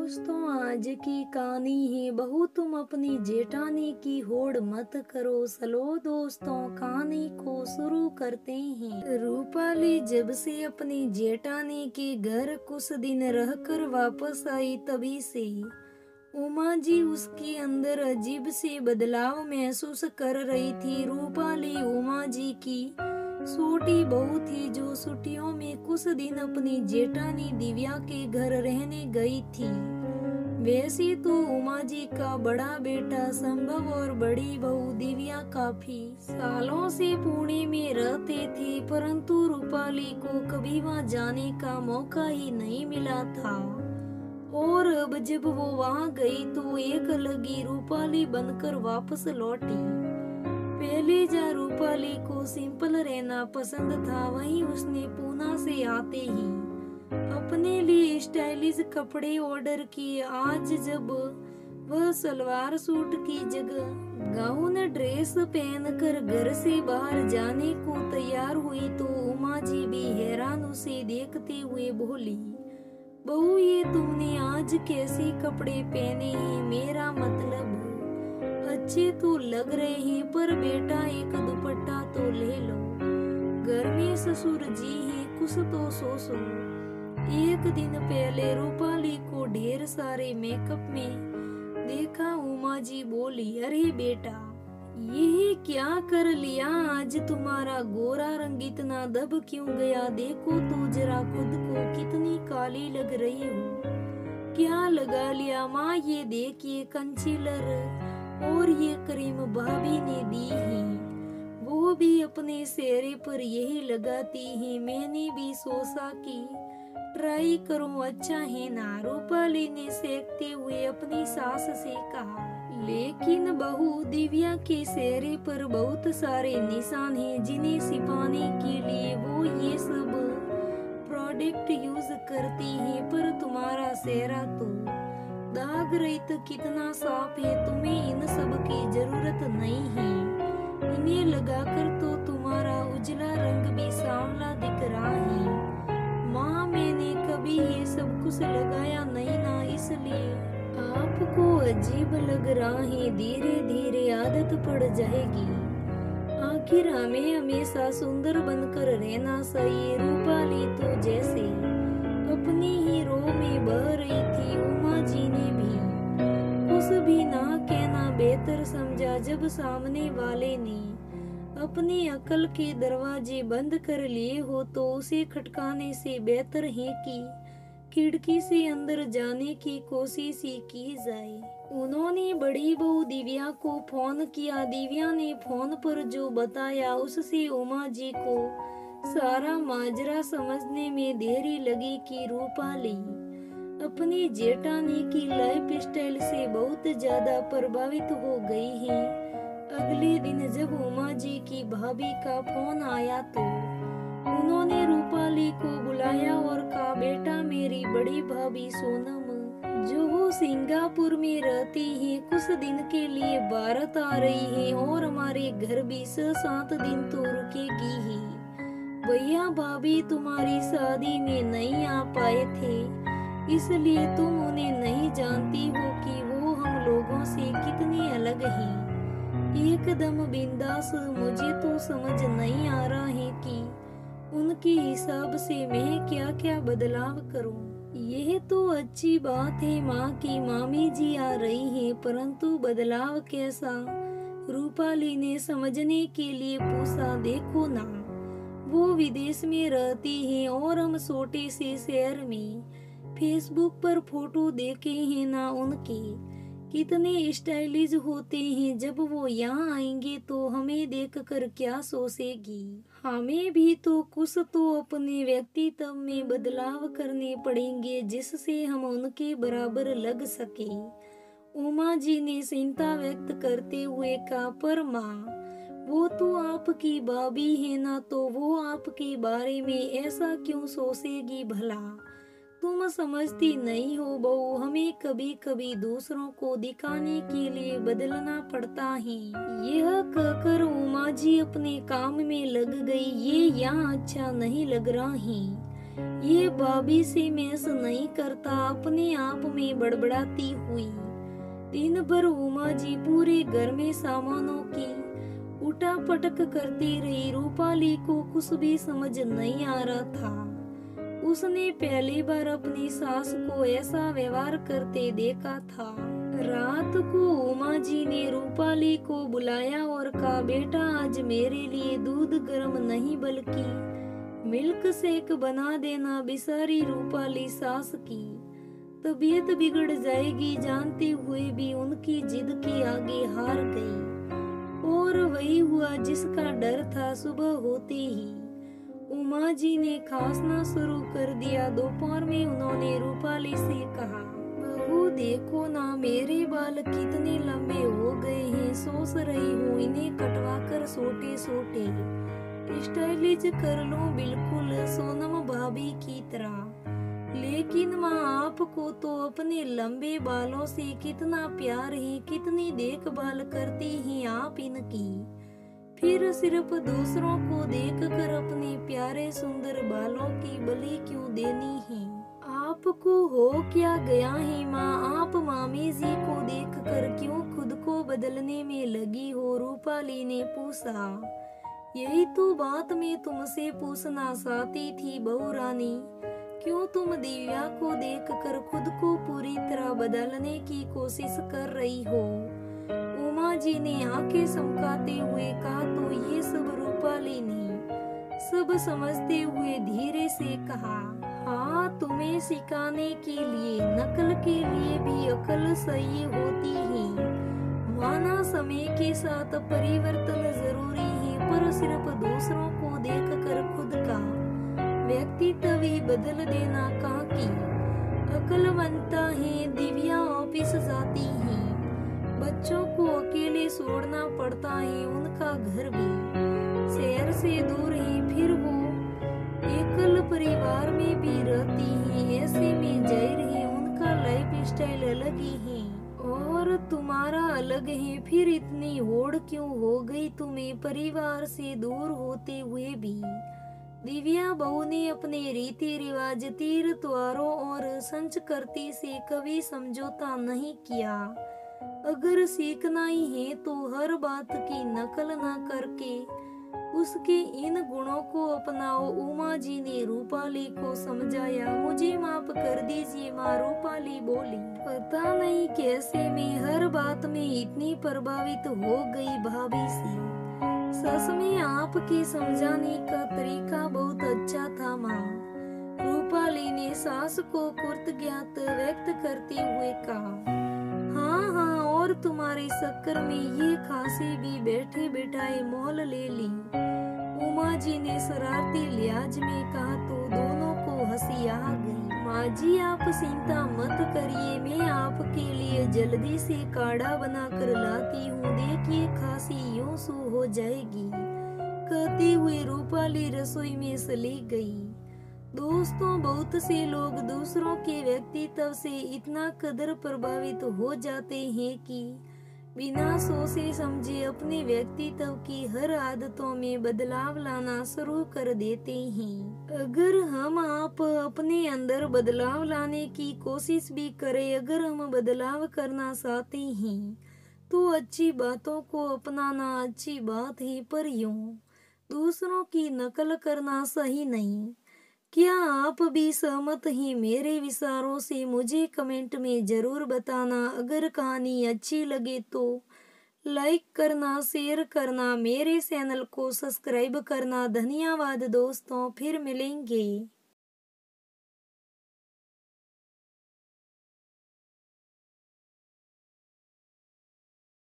दोस्तों, आज की कहानी है बहू तुम अपनी जेठानी की होड़ मत करो। चलो दोस्तों, कहानी को शुरू करते हैं। रूपाली जब से अपनी जेठानी के घर कुछ दिन रहकर वापस आई, तभी से उमा जी उसके अंदर अजीब से बदलाव महसूस कर रही थी। रूपाली उमा जी की छोटी बहू थी जो छुट्टियों में कुछ दिन अपनी जेठानी दिव्या के घर रहने गई थी। वैसे तो उमा जी का बड़ा बेटा संभव और बड़ी बहू दिव्या काफी सालों से पुणे में रहते थे, परंतु रूपाली को कभी वहां जाने का मौका ही नहीं मिला था। और अब जब वो वहां गई तो एक अलग ही रूपाली बनकर वापस लौटी। पहले जहाँ रूपाली को सिंपल रहना पसंद था, वहीं उसने पूना से आते ही अपने लिए स्टाइलिश कपड़े ऑर्डर किए। आज जब वह सलवार सूट की जगह गाउन ड्रेस पहनकर घर से बाहर जाने को तैयार हुई तो उमा जी भी हैरान उसे देखते हुए बोली, बहू ये तुमने आज कैसे कपड़े पहने हैं? मेरा मतलब अच्छे तो लग रहे हैं, पर बेटा एक दुपट्टा तो ले लो। घर में ससुर जी हैं, कुछ तो सोचो। एक दिन पहले रूपाली को ढेर सारे मेकअप में देखा। उमा जी बोली, अरे बेटा ये क्या कर लिया? आज तुम्हारा गोरा रंग इतना दब क्यों गया? देखो तो जरा खुद को, कितनी काली लग रही हो। क्या लगा लिया माँ? ये देखिए कंसीलर और ये क्रीम भाभी ने दी है, वो भी अपने चेहरे पर यही लगाती है। मैंने भी सोचा कि ट्राई करूं, अच्छा है ना? रूपाली ने सेकते हुए अपनी सास से कहा। लेकिन बहू दिव्या के चेहरे पर बहुत सारे निशान हैं जिन्हें छिपाने के लिए वो ये सब प्रोडक्ट यूज करती है, पर तुम्हारा चेहरा तो दाग रहित कितना साफ है। तुम्हें इन सब की जरूरत नहीं है। इन्हें लगाकर तो तुम्हारा उजला रंग भी सांवला दिख रहा है। माँ मैंने कभी ये सब कुछ लगाया नहीं ना, इसलिए आपको अजीब लग रहा है। धीरे धीरे आदत पड़ जाएगी। आखिर हमें हमेशा सुंदर बनकर रहना चाहिए। रूपाली तो जैसे अपनी ही रो में बह रही थी। उमा जी ने भी कुछ भी ना कहना बेहतर समझा। जब सामने वाले ने अपनी अकल के दरवाजे बंद कर लिए हो तो उसे खटकाने से बेहतर है कि खिड़की से अंदर जाने की कोशिश ही की जाए। उन्होंने बड़ी बहू दिव्या को फोन किया। दिव्या ने फोन पर जो बताया उससे उमा जी को सारा माजरा समझने में देरी लगी कि रूपाली अपनी जेठानी की लाइफ स्टाइल से बहुत ज्यादा प्रभावित हो गई है। अगले दिन जब उमा जी की भाभी का फोन आया तो उन्होंने रूपाली को बुलाया और कहा, बेटा मेरी बड़ी भाभी सोनम जो सिंगापुर में रहती है, कुछ दिन के लिए भारत आ रही है और हमारे घर भी 6-7 दिन तो रुकेगी ही। भैया भाभी तुम्हारी शादी में नहीं आ पाए थे, इसलिए तुम उन्हें नहीं जानती हो कि वो हम लोगों से कितनी अलग हैं। एकदम बिंदास। मुझे तो समझ नहीं आ रहा है कि उनके हिसाब से मैं क्या क्या बदलाव करूं। यह तो अच्छी बात है माँ की मामी जी आ रही हैं, परंतु बदलाव कैसा? रूपाली ने समझने के लिए पूछा। देखो ना, वो विदेश में रहती हैं और हम छोटे से शहर में। फेसबुक पर फोटो देखे हैं ना उनके, कितने स्टाइलिश होते हैं। जब वो यहाँ आएंगे तो हमें देखकर क्या सोचेगी? हमें भी तो कुछ तो अपने व्यक्तित्व में बदलाव करने पड़ेंगे जिससे हम उनके बराबर लग सके। उमा जी ने चिंता व्यक्त करते हुए कहा, पर माँ वो तो आपकी भाभी है ना, तो वो आपके बारे में ऐसा क्यों सोचेगी भला? तुम समझती नहीं हो बहू, हमें कभी कभी दूसरों को दिखाने के लिए बदलना पड़ता है। यह कहकर उमा जी अपने काम में लग गई। ये यहाँ अच्छा नहीं लग रहा है। ये भाभी से मैस नहीं करता, अपने आप में बड़बड़ाती हुई। दिन भर उमा जी पूरे घर में सामानों की उठा पटक करती रही। रूपाली को कुछ भी समझ नहीं आ रहा था। उसने पहली बार अपनी सास को ऐसा व्यवहार करते देखा था। रात को उमा जी ने रूपाली को बुलाया और कहा, बेटा आज मेरे लिए दूध गर्म नहीं बल्कि मिल्क शेक बना देना। बेचारी रूपाली सास की तबीयत बिगड़ जाएगी जानते हुए भी उनकी जिद के आगे हार गई और वही हुआ जिसका डर था। सुबह होते ही उमा जी ने खांसना शुरू कर दिया। दोपहर में उन्होंने रूपाली से कहा, बहू देखो ना मेरे बाल कितने लंबे हो गए हैं, सोच रही हूँ इन्हें कटवा कर छोटे छोटे स्टाइलिश कर लूं, बिल्कुल सोनम भाभी की तरह। लेकिन माँ आपको तो अपने लंबे बालों से कितना प्यार है, कितनी देखभाल करती हैं आप इनकी, फिर सिर्फ दूसरों को देखकर अपने प्यारे सुंदर बालों की बलि क्यों देनी है? आपको हो क्या गया है माँ, आप मामी जी को देखकर क्यों खुद को बदलने में लगी हो? रूपाली ने पूछा। यही तो बात मैं तुमसे पूछना चाहती थी बहू रानी, क्यों तुम दिव्या को देखकर खुद को पूरी तरह बदलने की कोशिश कर रही हो? उमा जी ने आंखें चमकाते हुए कहा। तो ये सब रूपाली ने सब समझते हुए धीरे से कहा, हाँ तुम्हें सिखाने के लिए नकल के लिए भी अकल सही होती है। माना समय के साथ परिवर्तन जरूरी है, पर सिर्फ दूसरों को देखकर खुद का व्यक्तित्व ही बदल देना कहाँ की अक्लमंदता है। दिव्या ऑफिस जाती है, बच्चों को अकेले छोड़ना पड़ता है, उनका घर भी शहर से दूर है, फिर वो एकल परिवार में भी रहती है। ऐसे में जाहिर है उनका लाइफ स्टाइल अलग ही है और तुम्हारा अलग है, फिर इतनी होड़ क्यों हो गई तुम्हें परिवार से दूर होते हुए भी? दिव्या बहू ने अपने रीति रिवाज, तीर त्योहारों और संस्कृति से कभी समझौता नहीं किया। अगर सीखना ही है तो हर बात की नकल न करके उसके इन गुणों को अपनाओ। उमा जी ने रूपाली को समझाया। मुझे माफ कर दीजिए माँ, रूपाली बोली। पता नहीं कैसे मैं हर बात में इतनी प्रभावित हो गई भाभी से। सच में आपके समझाने का तरीका बहुत अच्छा था माँ, रूपाली ने सास को कृतज्ञता व्यक्त करते हुए कहा। हाँ हाँ, और तुम्हारे चक्कर में ये खांसी भी बैठे बैठाए मोल ले ली, उमा जी ने शरारती लिहाज में कहा। तो दोनों को हंसी आ गई। माँ जी आप चिंता मत करिए, मैं आपके लिए जल्दी से काढ़ा बना कर लाती हूँ, देखिए खांसी यूं सू हो जाएगी। कहती हुई रूपाली रसोई में चली गई। दोस्तों, बहुत से लोग दूसरों के व्यक्तित्व से इतना कदर प्रभावित हो जाते हैं कि बिना सोचे समझे अपने व्यक्तित्व की हर आदतों में बदलाव लाना शुरू कर देते हैं। अगर हम आप अपने अंदर बदलाव लाने की कोशिश भी करें, अगर हम बदलाव करना चाहते हैं तो अच्छी बातों को अपनाना अच्छी बात है, पर यूं दूसरों की नकल करना सही नहीं। क्या आप भी सहमत हैं मेरे विचारों से? मुझे कमेंट में जरूर बताना। अगर कहानी अच्छी लगे तो लाइक करना, शेयर करना, मेरे चैनल को सब्सक्राइब करना। धन्यवाद दोस्तों, फिर मिलेंगे।